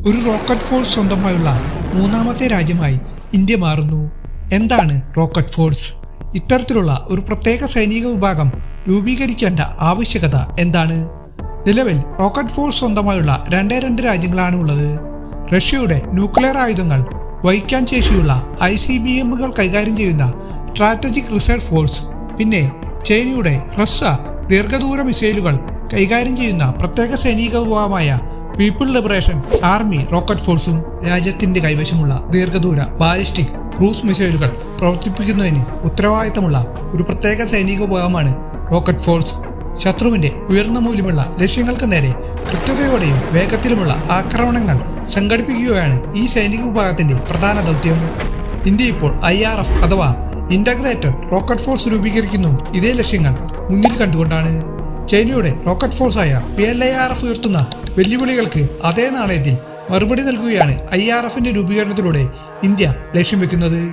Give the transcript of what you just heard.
ഒരു rocket force സ്വന്തമായുള്ള മൂന്നാമത്തെ രാജ്യമായി ഇന്ത്യ മാറുന്നു. എന്താണ് റോക്കറ്റ് ഫോഴ്സ്? ഇത്തരത്തിലുള്ള ഒരു പ്രത്യേക സൈനിക വിഭാഗം രൂപീകരിക്കേണ്ട ആവശ്യകത എന്താണ്? നിലവിൽ റോക്കറ്റ് ഫോഴ്സ് സ്വന്തമായുള്ള രണ്ട് രാജ്യങ്ങളാണ് ഉള്ളത്. റഷ്യയുടെ ന്യൂക്ലിയർ ആയുധങ്ങൾ വഹിക്കാൻ ശേഷിയുള്ള ICBMകൾ കൈകാര്യം ചെയ്യുന്ന സ്ട്രാറ്റജിക് റിസർച്ച് ഫോഴ്സ്, പിന്നെ ചൈനയുടെ ഹ്രസ്വ ദീർഘദൂര മിസൈലുകൾ കൈകാര്യം ചെയ്യുന്ന പ്രത്യേക സൈനിക വിഭാഗമായ പീപ്പിൾ ലിബറേഷൻ ആർമി റോക്കറ്റ് ഫോഴ്സും രാജ്യത്തിന്റെ കൈവശമുള്ള ദീർഘദൂര ബാലിസ്റ്റിക് ക്രൂസ് മിസൈലുകൾ പ്രവർത്തിപ്പിക്കുന്നതിന് ഉത്തരവാദിത്തമുള്ള ഒരു പ്രത്യേക സൈനിക വിഭാഗമാണ് റോക്കറ്റ് ഫോഴ്സ്. ശത്രുവിന്റെ ഉയർന്ന മൂല്യമുള്ള ലക്ഷ്യങ്ങൾക്ക് നേരെ കൃത്യതയോടെയും വേഗത്തിലുമുള്ള ആക്രമണങ്ങൾ സംഘടിപ്പിക്കുകയാണ് ഈ സൈനിക വിഭാഗത്തിന്റെ പ്രധാന ദൗത്യം. ഇന്ത്യ ഇപ്പോൾ IRF അഥവാ ഇന്റഗ്രേറ്റഡ് റോക്കറ്റ് ഫോഴ്സ് രൂപീകരിക്കുന്നു. ഇതേ ലക്ഷ്യങ്ങൾ മുന്നിൽ കണ്ടുകൊണ്ടാണ്. ചൈനയുടെ റോക്കറ്റ് ഫോഴ്സായ PLARF ഉയർത്തുന്ന വെല്ലുവിളികൾക്ക് അതേ നാണയത്തിൽ മറുപടി നൽകുകയാണ് IRFന്റെ രൂപീകരണത്തിലൂടെ ഇന്ത്യ ലക്ഷ്യം വെക്കുന്നത്.